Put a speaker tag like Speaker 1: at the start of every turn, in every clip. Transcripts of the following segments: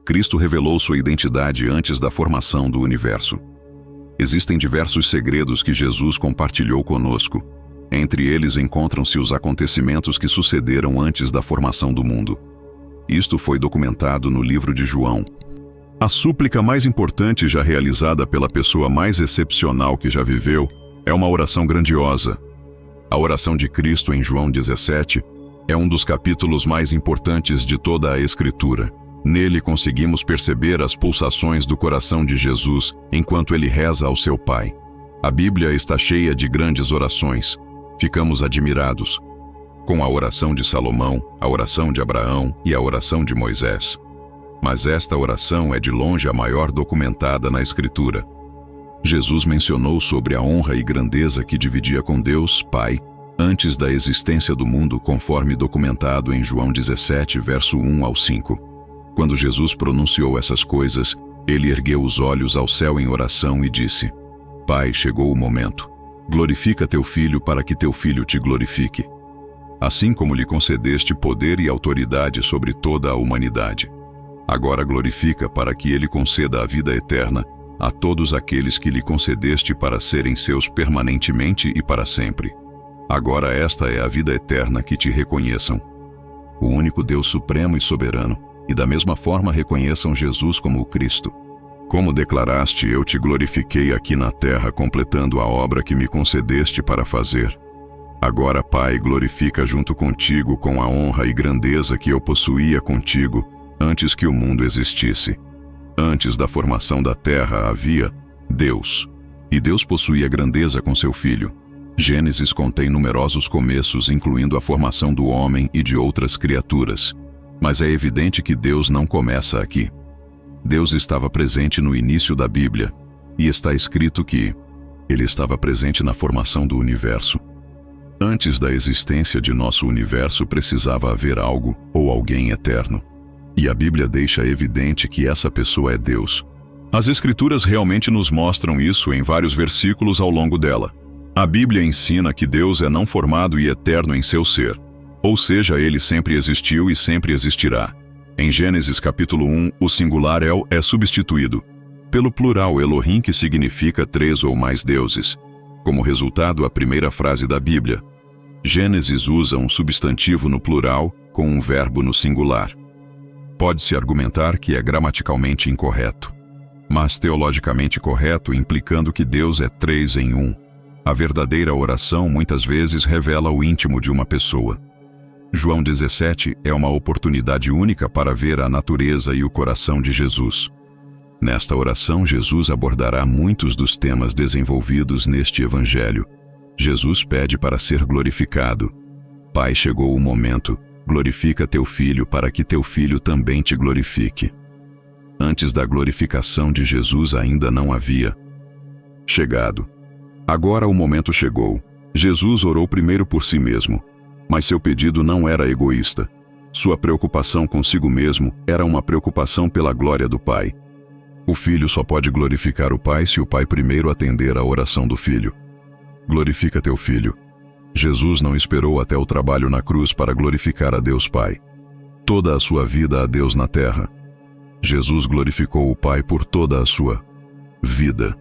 Speaker 1: Cristo revelou sua identidade antes da formação do universo. Existem diversos segredos que Jesus compartilhou conosco. Entre eles encontram-se os acontecimentos que sucederam antes da formação do mundo. Isto foi documentado no livro de João. A súplica mais importante já realizada pela pessoa mais excepcional que já viveu é uma oração grandiosa. A oração de Cristo em João 17 é um dos capítulos mais importantes de toda a Escritura. Nele conseguimos perceber as pulsações do coração de Jesus enquanto ele reza ao seu Pai. A Bíblia está cheia de grandes orações. Ficamos admirados com a oração de Salomão, a oração de Abraão e a oração de Moisés. Mas esta oração é de longe a maior documentada na Escritura. Jesus mencionou sobre a honra e grandeza que dividia com Deus, Pai, antes da existência do mundo, conforme documentado em João 17, verso 1 ao 5. Quando Jesus pronunciou essas coisas, ele ergueu os olhos ao céu em oração e disse: Pai, chegou o momento. Glorifica teu Filho para que teu Filho te glorifique. Assim como lhe concedeste poder e autoridade sobre toda a humanidade. Agora glorifica para que ele conceda a vida eterna a todos aqueles que lhe concedeste para serem seus permanentemente e para sempre. Agora esta é a vida eterna, que te reconheçam, o único Deus supremo e soberano, e da mesma forma reconheçam Jesus como o Cristo. Como declaraste, eu te glorifiquei aqui na terra, completando a obra que me concedeste para fazer. Agora, Pai, glorifica junto contigo com a honra e grandeza que eu possuía contigo antes que o mundo existisse. Antes da formação da terra havia Deus, e Deus possuía grandeza com seu Filho. Gênesis contém numerosos começos, incluindo a formação do homem e de outras criaturas. Mas é evidente que Deus não começa aqui. Deus estava presente no início da Bíblia, e está escrito que ele estava presente na formação do universo. Antes da existência de nosso universo precisava haver algo ou alguém eterno. E a Bíblia deixa evidente que essa pessoa é Deus. As Escrituras realmente nos mostram isso em vários versículos ao longo dela. A Bíblia ensina que Deus é não formado e eterno em seu ser. Ou seja, ele sempre existiu e sempre existirá. Em Gênesis capítulo 1, o singular El é substituído pelo plural Elohim, que significa 3 ou mais deuses. Como resultado, a primeira frase da Bíblia. Gênesis usa um substantivo no plural com um verbo no singular. Pode-se argumentar que é gramaticalmente incorreto, mas teologicamente correto, implicando que Deus é 3 em 1. A verdadeira oração muitas vezes revela o íntimo de uma pessoa. João 17 é uma oportunidade única para ver a natureza e o coração de Jesus. Nesta oração, Jesus abordará muitos dos temas desenvolvidos neste Evangelho. Jesus pede para ser glorificado. Pai, chegou o momento. Glorifica teu Filho para que teu Filho também te glorifique. Antes da glorificação de Jesus ainda não havia chegado. Agora o momento chegou. Jesus orou primeiro por si mesmo, mas seu pedido não era egoísta. Sua preocupação consigo mesmo era uma preocupação pela glória do Pai. O Filho só pode glorificar o Pai se o Pai primeiro atender à oração do Filho. Glorifica teu Filho. Jesus não esperou até o trabalho na cruz para glorificar a Deus Pai. Toda a sua vida a Deus na terra. Jesus glorificou o Pai por toda a sua vida,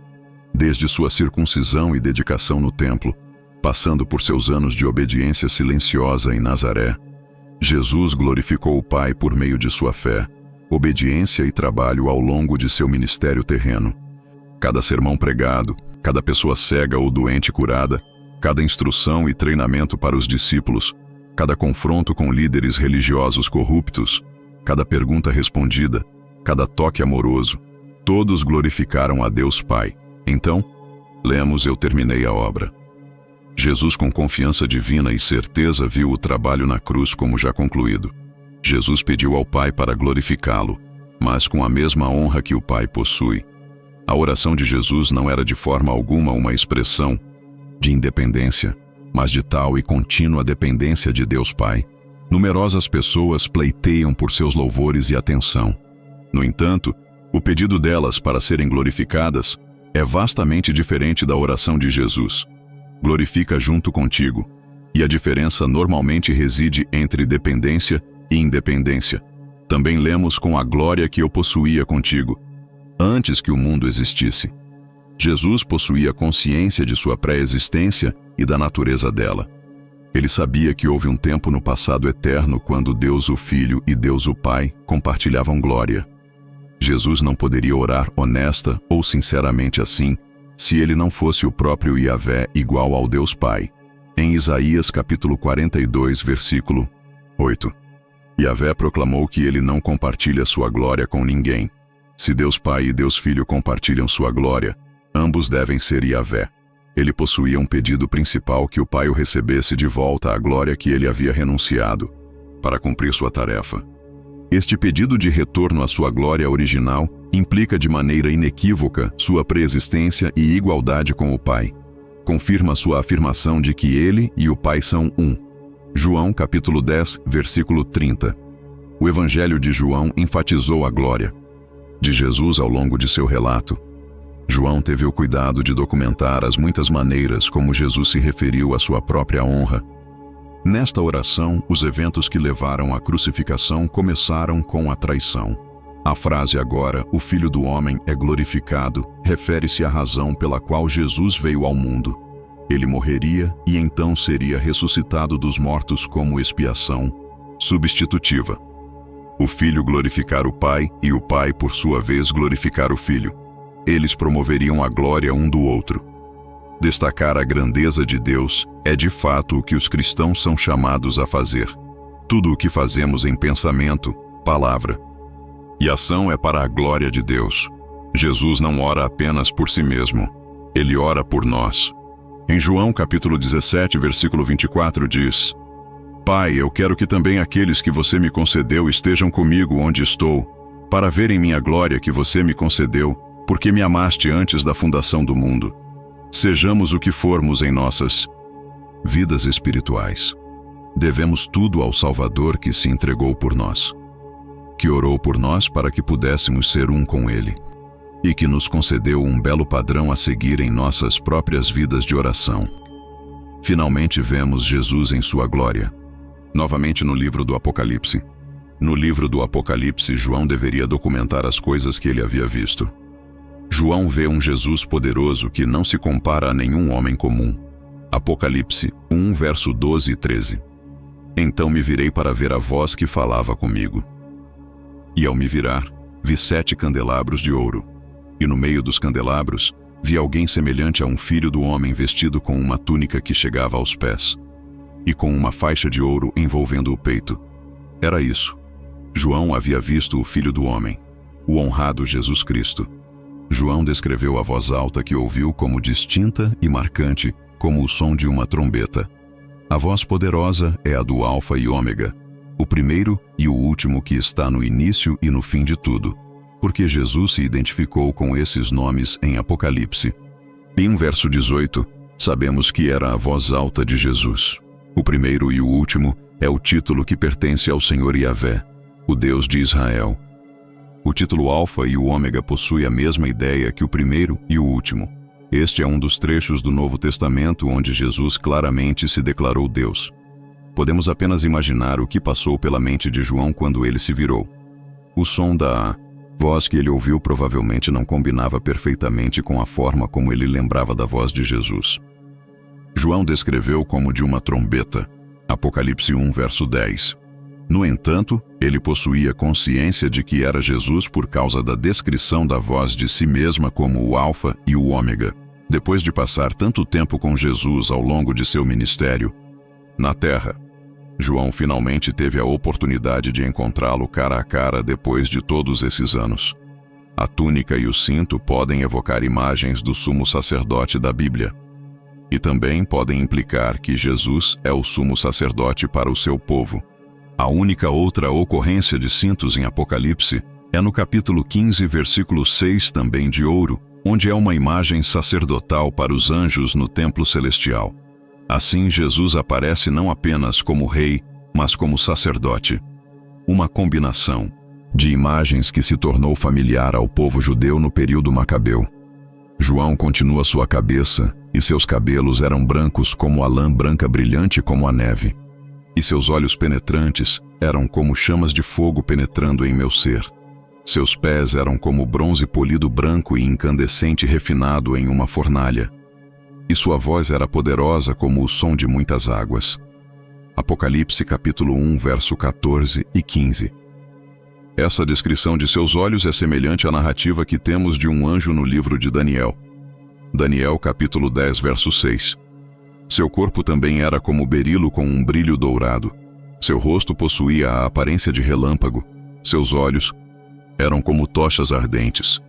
Speaker 1: desde sua circuncisão e dedicação no templo, passando por seus anos de obediência silenciosa em Nazaré. Jesus glorificou o Pai por meio de sua fé, obediência e trabalho ao longo de seu ministério terreno. Cada sermão pregado, cada pessoa cega ou doente curada, cada instrução e treinamento para os discípulos, cada confronto com líderes religiosos corruptos, cada pergunta respondida, cada toque amoroso, todos glorificaram a Deus Pai. Então, lemos: eu terminei a obra. Jesus, com confiança divina e certeza, viu o trabalho na cruz como já concluído. Jesus pediu ao Pai para glorificá-lo, mas com a mesma honra que o Pai possui. A oração de Jesus não era de forma alguma uma expressão de independência, mas de tal e contínua dependência de Deus Pai. Numerosas pessoas pleiteiam por seus louvores e atenção. No entanto, o pedido delas para serem glorificadas é vastamente diferente da oração de Jesus. Glorifica junto contigo, e a diferença normalmente reside entre dependência e independência. Também lemos com a glória que eu possuía contigo, antes que o mundo existisse. Jesus possuía consciência de sua pré-existência e da natureza dela. Ele sabia que houve um tempo no passado eterno quando Deus o Filho e Deus o Pai compartilhavam glória. Jesus não poderia orar honesta ou sinceramente assim, se ele não fosse o próprio Yahvé igual ao Deus Pai. Em Isaías capítulo 42, versículo 8. Yahvé proclamou que ele não compartilha sua glória com ninguém. Se Deus Pai e Deus Filho compartilham sua glória, ambos devem ser Yahvé. Ele possuía um pedido principal que o Pai o recebesse de volta à glória que ele havia renunciado, para cumprir sua tarefa. Este pedido de retorno à sua glória original implica de maneira inequívoca sua preexistência e igualdade com o Pai. Confirma sua afirmação de que ele e o Pai são um. João capítulo 10, versículo 30. O Evangelho de João enfatizou a glória de Jesus ao longo de seu relato. João teve o cuidado de documentar as muitas maneiras como Jesus se referiu à sua própria honra. Nesta oração, os eventos que levaram à crucificação começaram com a traição. A frase agora, o Filho do Homem é glorificado, refere-se à razão pela qual Jesus veio ao mundo. Ele morreria e então seria ressuscitado dos mortos como expiação substitutiva. O Filho glorificar o Pai e o Pai, por sua vez, glorificar o Filho. Eles promoveriam a glória um do outro. Destacar a grandeza de Deus é de fato o que os cristãos são chamados a fazer. Tudo o que fazemos em pensamento, palavra e ação é para a glória de Deus. Jesus não ora apenas por si mesmo, ele ora por nós. Em João capítulo 17, versículo 24 diz: Pai, eu quero que também aqueles que você me concedeu estejam comigo onde estou, para verem minha glória que você me concedeu, porque me amaste antes da fundação do mundo. Sejamos o que formos em nossas vidas espirituais. Devemos tudo ao Salvador que se entregou por nós, que orou por nós para que pudéssemos ser um com Ele, e que nos concedeu um belo padrão a seguir em nossas próprias vidas de oração. Finalmente vemos Jesus em sua glória. Novamente no livro do Apocalipse. No livro do Apocalipse, João deveria documentar as coisas que ele havia visto. João vê um Jesus poderoso que não se compara a nenhum homem comum. Apocalipse 1, verso 12 e 13. Então me virei para ver a voz que falava comigo. E ao me virar, vi 7 candelabros de ouro. E no meio dos candelabros, vi alguém semelhante a um filho do homem vestido com uma túnica que chegava aos pés, e com uma faixa de ouro envolvendo o peito. Era isso. João havia visto o Filho do Homem, o honrado Jesus Cristo. João descreveu a voz alta que ouviu como distinta e marcante, como o som de uma trombeta. A voz poderosa é a do Alfa e Ômega, o primeiro e o último que está no início e no fim de tudo, porque Jesus se identificou com esses nomes em Apocalipse. Em verso 18, sabemos que era a voz alta de Jesus. O primeiro e o último é o título que pertence ao Senhor Yahvé, o Deus de Israel. O título Alfa e o Ômega possui a mesma ideia que o primeiro e o último. Este é um dos trechos do Novo Testamento onde Jesus claramente se declarou Deus. Podemos apenas imaginar o que passou pela mente de João quando ele se virou. O som da voz que ele ouviu provavelmente não combinava perfeitamente com a forma como ele lembrava da voz de Jesus. João descreveu como de uma trombeta. Apocalipse 1, verso 10. No entanto, ele possuía consciência de que era Jesus por causa da descrição da voz de si mesma como o Alfa e o Ômega. Depois de passar tanto tempo com Jesus ao longo de seu ministério na terra, João finalmente teve a oportunidade de encontrá-lo cara a cara depois de todos esses anos. A túnica e o cinto podem evocar imagens do sumo sacerdote da Bíblia. E também podem implicar que Jesus é o sumo sacerdote para o seu povo. A única outra ocorrência de cintos em Apocalipse é no capítulo 15, versículo 6, também de ouro, onde é uma imagem sacerdotal para os anjos no templo celestial. Assim, Jesus aparece não apenas como rei, mas como sacerdote. Uma combinação de imagens que se tornou familiar ao povo judeu no período macabeu. João continua sua cabeça, e seus cabelos eram brancos como a lã branca brilhante como a neve. e seus olhos penetrantes eram como chamas de fogo penetrando em meu ser. Seus pés eram como bronze polido branco e incandescente refinado em uma fornalha, e sua voz era poderosa como o som de muitas águas. Apocalipse capítulo 1, verso 14 e 15. Essa descrição de seus olhos é semelhante à narrativa que temos de um anjo no livro de Daniel. Daniel capítulo 10, verso 6. Seu corpo também era como berilo com um brilho dourado. Seu rosto possuía a aparência de relâmpago. Seus olhos eram como tochas ardentes.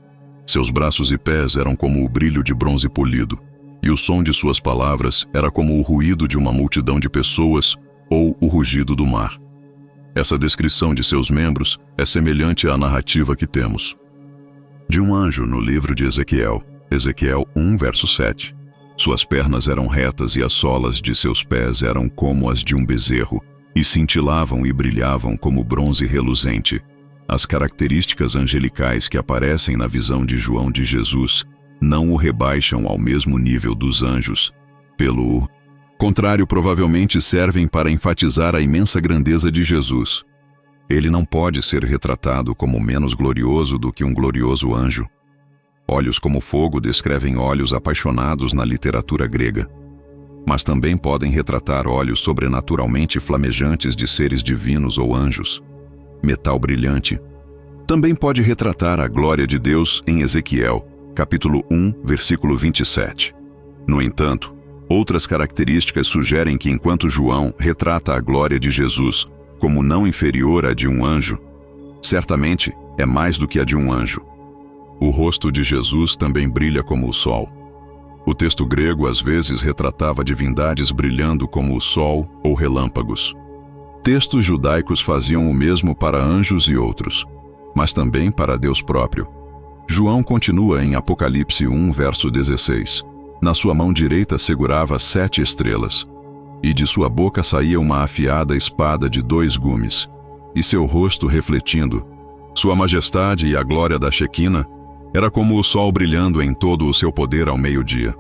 Speaker 1: Seus braços e pés eram como o brilho de bronze polido. E o som de suas palavras era como o ruído de uma multidão de pessoas ou o rugido do mar. Essa descrição de seus membros é semelhante à narrativa que temos de um anjo no livro de Ezequiel. Ezequiel 1, verso 7. Suas pernas eram retas e as solas de seus pés eram como as de um bezerro, e cintilavam e brilhavam como bronze reluzente. As características angelicais que aparecem na visão de João de Jesus não o rebaixam ao mesmo nível dos anjos. Pelo contrário, provavelmente servem para enfatizar a imensa grandeza de Jesus. Ele não pode ser retratado como menos glorioso do que um glorioso anjo. Olhos como fogo descrevem olhos apaixonados na literatura grega, mas também podem retratar olhos sobrenaturalmente flamejantes de seres divinos ou anjos. Metal brilhante também pode retratar a glória de Deus em Ezequiel, capítulo 1, versículo 27. No entanto, outras características sugerem que enquanto João retrata a glória de Jesus como não inferior à de um anjo, certamente é mais do que a de um anjo. O rosto de Jesus também brilha como o sol. O texto grego às vezes retratava divindades brilhando como o sol ou relâmpagos. Textos judaicos faziam o mesmo para anjos e outros, mas também para Deus próprio. João continua em Apocalipse 1, verso 16. Na sua mão direita segurava 7 estrelas, e de sua boca saía uma afiada espada de 2 gumes, e seu rosto refletindo sua majestade e a glória da Shequina era como o sol brilhando em todo o seu poder ao meio-dia.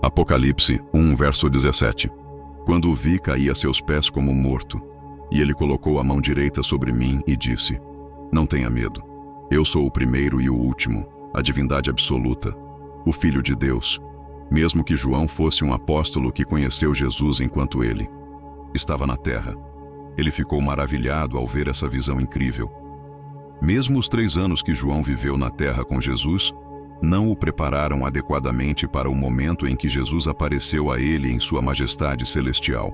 Speaker 1: Apocalipse 1, verso 17. Quando o vi, caí a seus pés como morto, e ele colocou a mão direita sobre mim e disse: Não tenha medo. Eu sou o primeiro e o último, a divindade absoluta, o Filho de Deus. Mesmo que João fosse um apóstolo que conheceu Jesus enquanto ele estava na terra, ele ficou maravilhado ao ver essa visão incrível. Mesmo os 3 anos que João viveu na terra com Jesus, não o prepararam adequadamente para o momento em que Jesus apareceu a ele em sua majestade celestial.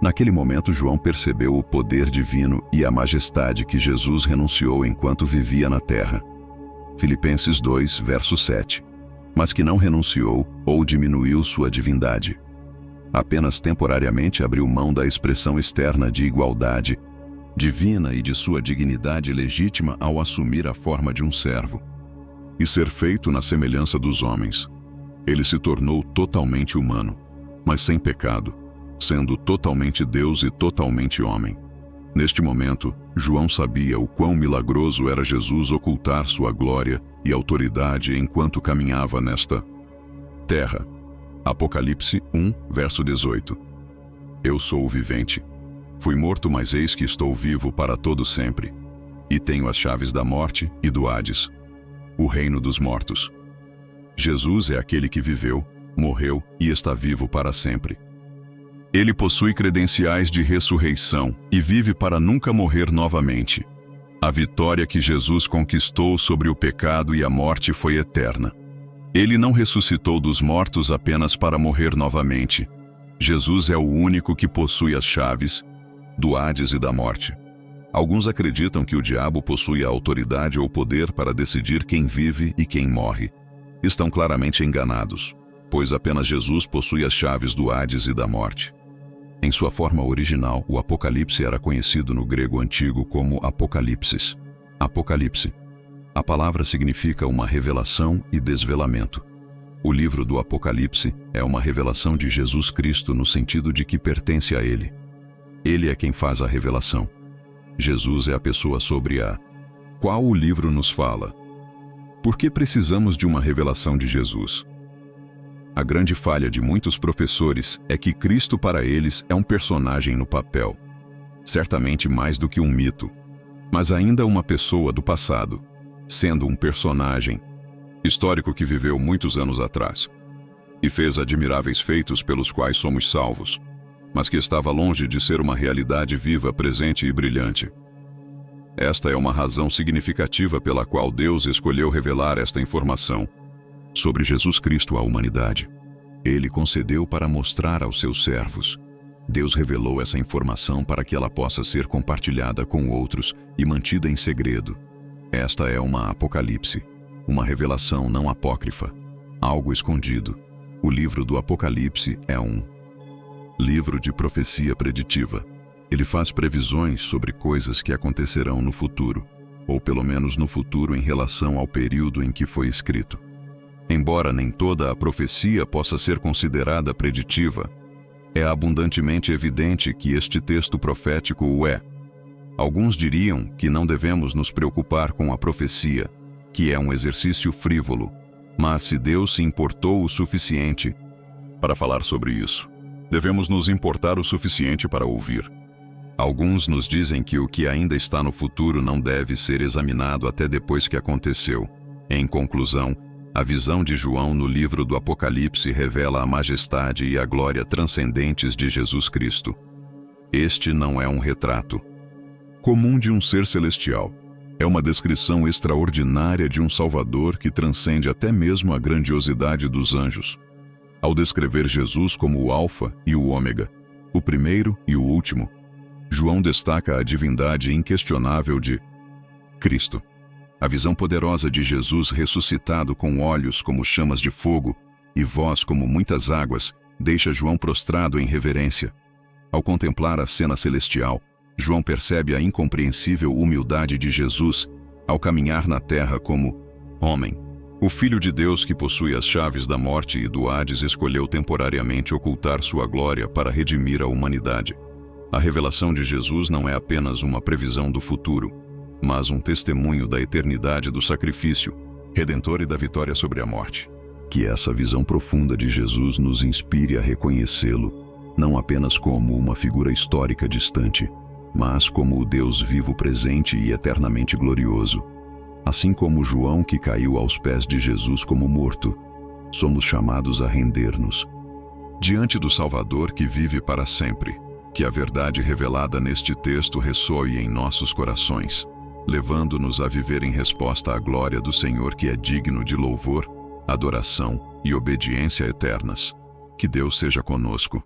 Speaker 1: Naquele momento, João percebeu o poder divino e a majestade que Jesus renunciou enquanto vivia na terra. Filipenses 2, verso 7. Mas que não renunciou ou diminuiu sua divindade. Apenas temporariamente abriu mão da expressão externa de igualdade divina e de sua dignidade legítima ao assumir a forma de um servo e ser feito na semelhança dos homens. Ele se tornou totalmente humano, mas sem pecado, sendo totalmente Deus e totalmente homem. Neste momento, João sabia o quão milagroso era Jesus ocultar sua glória e autoridade enquanto caminhava nesta terra. Apocalipse 1, verso 18. Eu sou o vivente. Fui morto, mas eis que estou vivo para todo sempre, e tenho as chaves da morte e do Hades, o reino dos mortos. Jesus é aquele que viveu, morreu e está vivo para sempre. Ele possui credenciais de ressurreição e vive para nunca morrer novamente. A vitória que Jesus conquistou sobre o pecado e a morte foi eterna. Ele não ressuscitou dos mortos apenas para morrer novamente. Jesus é o único que possui as chaves do Hades e da morte. Alguns acreditam que o diabo possui a autoridade ou poder para decidir quem vive e quem morre. Estão claramente enganados, pois apenas Jesus possui as chaves do Hades e da morte. Em sua forma original, o Apocalipse era conhecido no grego antigo como Apocalipsis. Apocalipse. A palavra significa uma revelação e desvelamento. O livro do Apocalipse é uma revelação de Jesus Cristo no sentido de que pertence a Ele. Ele é quem faz a revelação. Jesus é a pessoa sobre a qual o livro nos fala. Por que precisamos de uma revelação de Jesus? A grande falha de muitos professores é que Cristo para eles é um personagem no papel. certamente mais do que um mito, mas ainda uma pessoa do passado, sendo um personagem histórico que viveu muitos anos atrás e fez admiráveis feitos pelos quais somos salvos, mas que estava longe de ser uma realidade viva, presente e brilhante. Esta é uma razão significativa pela qual Deus escolheu revelar esta informação sobre Jesus Cristo à humanidade. Ele concedeu para mostrar aos seus servos. Deus revelou essa informação para que ela possa ser compartilhada com outros e mantida em segredo. Esta é uma Apocalipse, uma revelação não apócrifa, algo escondido. O livro do Apocalipse é um livro de profecia preditiva. Ele faz previsões sobre coisas que acontecerão no futuro, ou pelo menos no futuro em relação ao período em que foi escrito. Embora nem toda a profecia possa ser considerada preditiva, é abundantemente evidente que este texto profético o é. Alguns diriam que não devemos nos preocupar com a profecia, que é um exercício frívolo, mas se Deus se importou o suficiente para falar sobre isso, devemos nos importar o suficiente para ouvir. Alguns nos dizem que o que ainda está no futuro não deve ser examinado até depois que aconteceu. Em conclusão, a visão de João no livro do Apocalipse revela a majestade e a glória transcendentes de Jesus Cristo. Este não é um retrato comum de um ser celestial. É uma descrição extraordinária de um Salvador que transcende até mesmo a grandiosidade dos anjos. Ao descrever Jesus como o Alfa e o Ômega, o primeiro e o último, João destaca a divindade inquestionável de Cristo. A visão poderosa de Jesus ressuscitado com olhos como chamas de fogo e voz como muitas águas deixa João prostrado em reverência. Ao contemplar a cena celestial, João percebe a incompreensível humildade de Jesus ao caminhar na terra como homem. O Filho de Deus que possui as chaves da morte e do Hades escolheu temporariamente ocultar sua glória para redimir a humanidade. A revelação de Jesus não é apenas uma previsão do futuro, mas um testemunho da eternidade do sacrifício redentor e da vitória sobre a morte. Que essa visão profunda de Jesus nos inspire a reconhecê-lo, não apenas como uma figura histórica distante, mas como o Deus vivo, presente e eternamente glorioso. Assim como João, que caiu aos pés de Jesus como morto, somos chamados a render-nos diante do Salvador que vive para sempre. Que a verdade revelada neste texto ressoe em nossos corações, levando-nos a viver em resposta à glória do Senhor, que é digno de louvor, adoração e obediência eternas. Que Deus seja conosco.